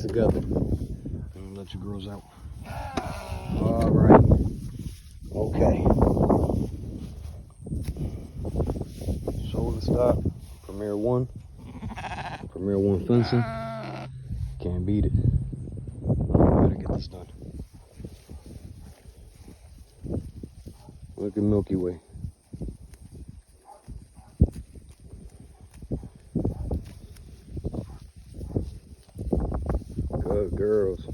together. And let you girls out. All right. Okay. Shoulder stop. Premier 1. Premier 1 fencing. Can't beat it. Gotta get this done. Look at Milky Way. Good girls.